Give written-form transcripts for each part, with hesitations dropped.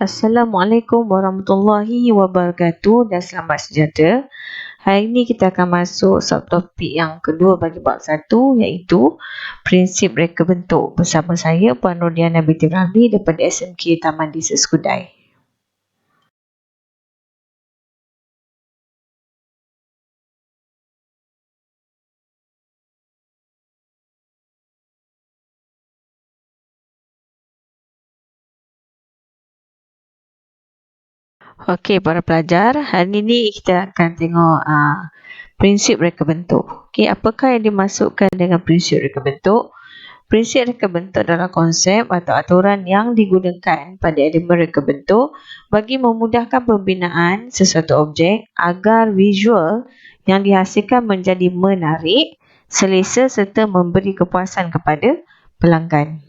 Assalamualaikum warahmatullahi wabarakatuh dan selamat sejahtera. Hari ini kita akan masuk subtopik yang kedua bagi bab 1 iaitu prinsip reka bentuk bersama saya Puan Nurdiana binti Rahmi daripada SMK Taman Desa Skudai. Okey para pelajar, hari ini kita akan tengok prinsip reka bentuk. Okey, apakah yang dimasukkan dengan prinsip reka bentuk? Prinsip reka bentuk adalah konsep atau aturan yang digunakan pada elemen reka bentuk bagi memudahkan pembinaan sesuatu objek agar visual yang dihasilkan menjadi menarik, selesa serta memberi kepuasan kepada pelanggan.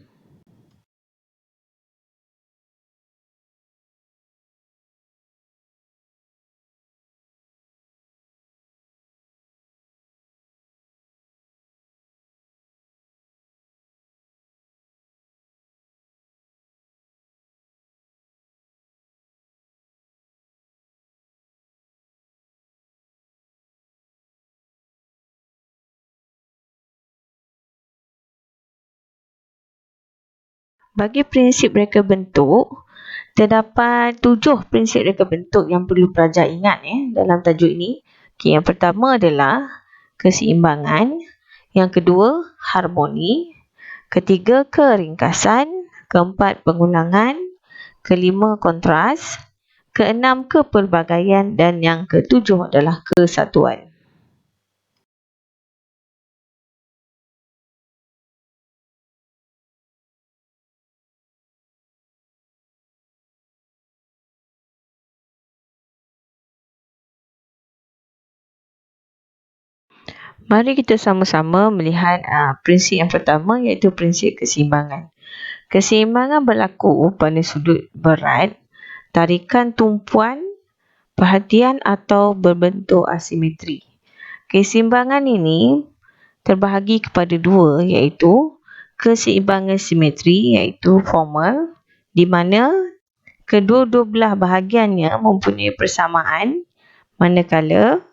Bagi prinsip reka bentuk, terdapat 7 prinsip reka bentuk yang perlu pelajar ingat dalam tajuk ini. Okey, yang pertama adalah keseimbangan, yang kedua harmoni, ketiga keringkasan, keempat pengulangan, kelima kontras, keenam kepelbagaian dan yang ketujuh adalah kesatuan. Mari kita sama-sama melihat prinsip yang pertama iaitu prinsip keseimbangan. Keseimbangan berlaku pada sudut berat, tarikan tumpuan, perhatian atau berbentuk asimetri. Keseimbangan ini terbahagi kepada dua iaitu keseimbangan simetri iaitu formal di mana kedua-dua belah bahagiannya mempunyai persamaan, manakala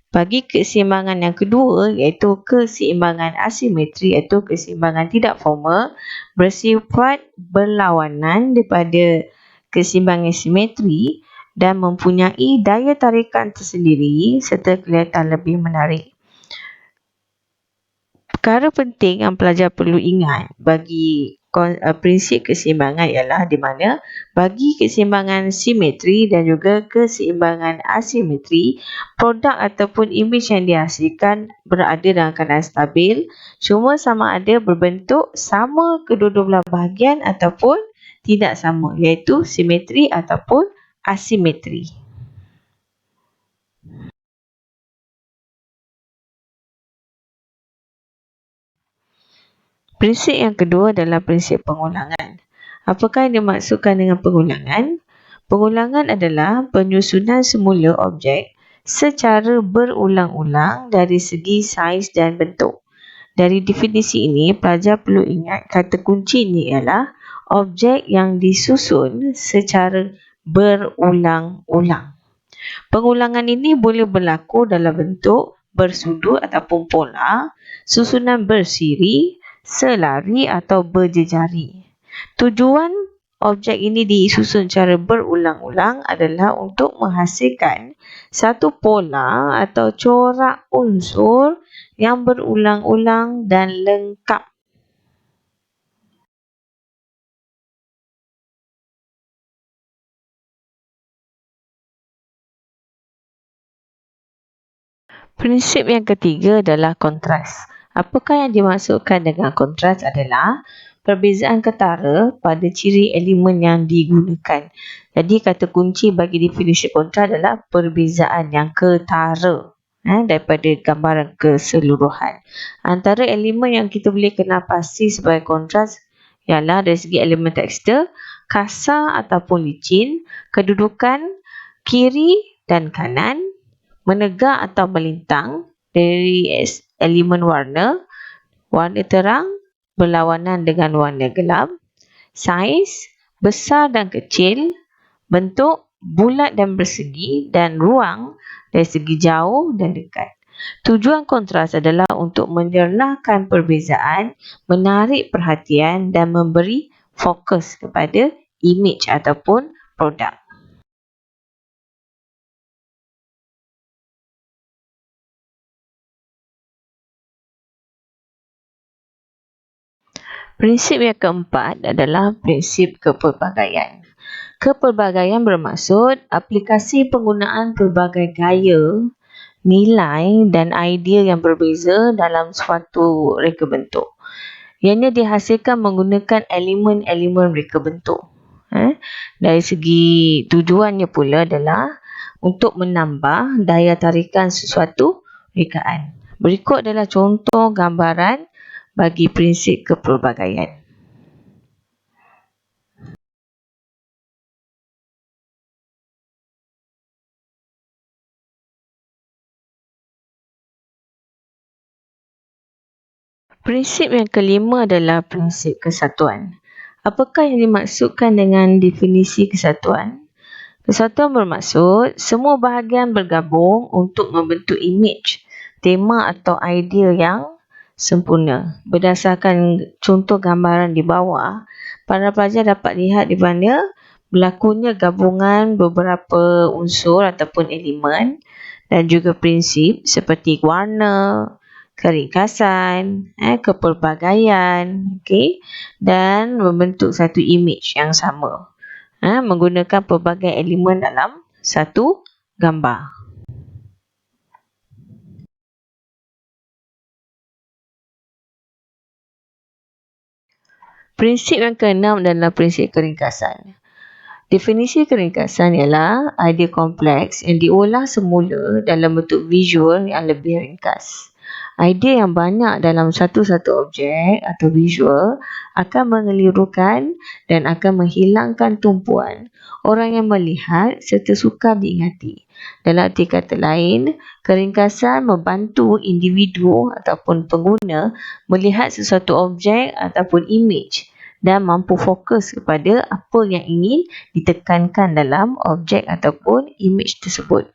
bagi keseimbangan yang kedua iaitu keseimbangan asimetri iaitu keseimbangan tidak formal bersifat berlawanan daripada keseimbangan simetri dan mempunyai daya tarikan tersendiri serta kelihatan lebih menarik. Perkara penting yang pelajar perlu ingat bagi prinsip keseimbangan ialah di mana bagi keseimbangan simetri dan juga keseimbangan asimetri, produk ataupun imej yang dihasilkan berada dalam keadaan stabil, cuma sama ada berbentuk sama kedua-dua belah bahagian ataupun tidak sama, iaitu simetri ataupun asimetri. Prinsip yang kedua adalah prinsip pengulangan. Apakah yang dimaksudkan dengan pengulangan? Pengulangan adalah penyusunan semula objek secara berulang-ulang dari segi saiz dan bentuk. Dari definisi ini, pelajar perlu ingat kata kunci ini ialah objek yang disusun secara berulang-ulang. Pengulangan ini boleh berlaku dalam bentuk bersudut ataupun pola, susunan bersiri, selari atau berjejari. Tujuan objek ini disusun secara berulang-ulang adalah untuk menghasilkan satu pola atau corak unsur yang berulang-ulang dan lengkap. Prinsip yang ketiga adalah kontras. Apakah yang dimaksudkan dengan kontras adalah perbezaan ketara pada ciri elemen yang digunakan. Jadi kata kunci bagi definisi kontras adalah perbezaan yang ketara daripada gambaran keseluruhan. Antara elemen yang kita boleh kenal pasti sebagai kontras ialah dari segi elemen tekstur, kasar ataupun licin, kedudukan kiri dan kanan, menegak atau melintang dari elemen warna, warna terang berlawanan dengan warna gelap, saiz, besar dan kecil, bentuk bulat dan bersegi, dan ruang dari segi jauh dan dekat. Tujuan kontras adalah untuk menyerlahkan perbezaan, menarik perhatian dan memberi fokus kepada imej ataupun produk. Prinsip yang keempat adalah prinsip kepelbagaian. Kepelbagaian bermaksud aplikasi penggunaan pelbagai gaya, nilai dan idea yang berbeza dalam suatu reka bentuk. Ianya dihasilkan menggunakan elemen-elemen reka bentuk. Dari segi tujuannya pula adalah untuk menambah daya tarikan sesuatu rekaan. Berikut adalah contoh gambaran bagi prinsip kepelbagaian. Prinsip yang kelima adalah prinsip kesatuan. Apakah yang dimaksudkan dengan definisi kesatuan? Kesatuan bermaksud semua bahagian bergabung untuk membentuk imej, tema atau idea yang sempurna. Berdasarkan contoh gambaran di bawah, para pelajar dapat lihat di mana berlakunya gabungan beberapa unsur ataupun elemen dan juga prinsip seperti warna, keringkasan, kepelbagaian, dan membentuk satu imej yang sama. Menggunakan pelbagai elemen dalam satu gambar. Prinsip yang keenam adalah prinsip keringkasan. Definisi keringkasan ialah idea kompleks yang diolah semula dalam bentuk visual yang lebih ringkas. Idea yang banyak dalam satu-satu objek atau visual akan mengelirukan dan akan menghilangkan tumpuan orang yang melihat serta sukar diingati. Dalam arti kata lain, keringkasan membantu individu ataupun pengguna melihat sesuatu objek ataupun imej dan mampu fokus kepada apa yang ingin ditekankan dalam objek ataupun imej tersebut.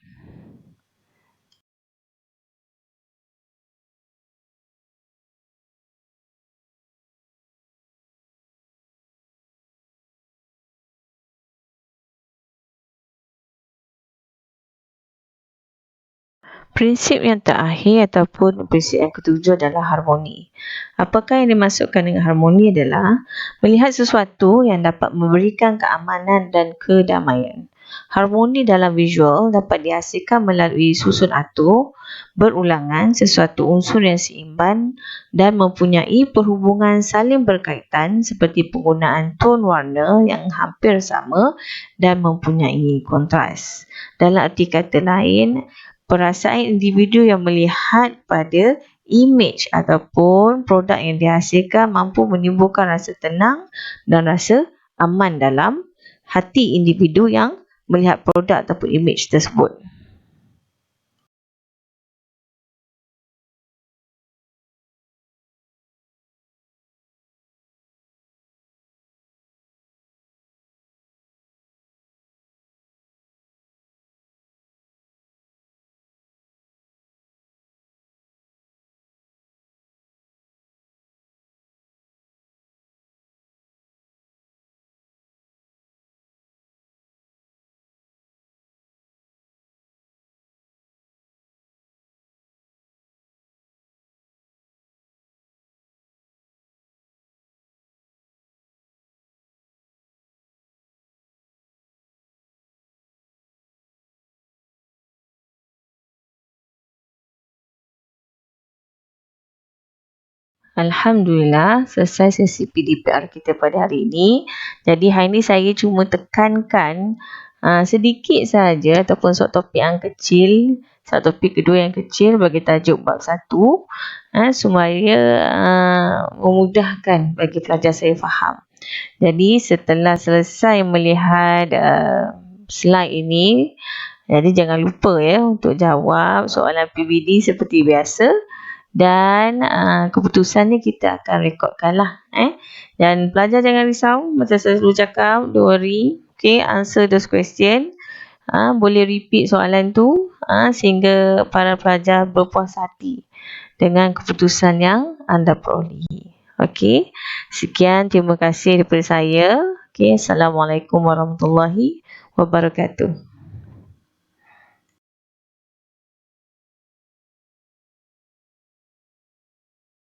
Prinsip yang terakhir ataupun prinsip yang ketujuh adalah harmoni. Apakah yang dimaksudkan dengan harmoni adalah melihat sesuatu yang dapat memberikan keamanan dan kedamaian. Harmoni dalam visual dapat dihasilkan melalui susun atur, berulangan sesuatu unsur yang seimbang dan mempunyai perhubungan saling berkaitan seperti penggunaan tone warna yang hampir sama dan mempunyai kontras. Dalam arti kata lain, perasaan individu yang melihat pada imej ataupun produk yang dihasilkan mampu menimbulkan rasa tenang dan rasa aman dalam hati individu yang melihat produk ataupun imej tersebut. Alhamdulillah, selesai sesi PDPR kita pada hari ini. Jadi hari ini saya cuma tekankan sedikit saja ataupun sub topik yang kecil, sub topik kedua yang kecil bagi tajuk bab 1 supaya memudahkan bagi pelajar saya faham. Jadi setelah selesai melihat slide ini, jadi jangan lupa ya untuk jawab soalan PBD seperti biasa. Dan keputusannya kita akan rekodkan lah. Dan pelajar jangan risau, macam saya selalu cakap, don't worry. Okay, answer those question. Boleh repeat soalan tu sehingga para pelajar berpuas hati dengan keputusan yang anda perolehi. Okey, sekian, terima kasih daripada saya. Okey, Assalamualaikum warahmatullahi wabarakatuh.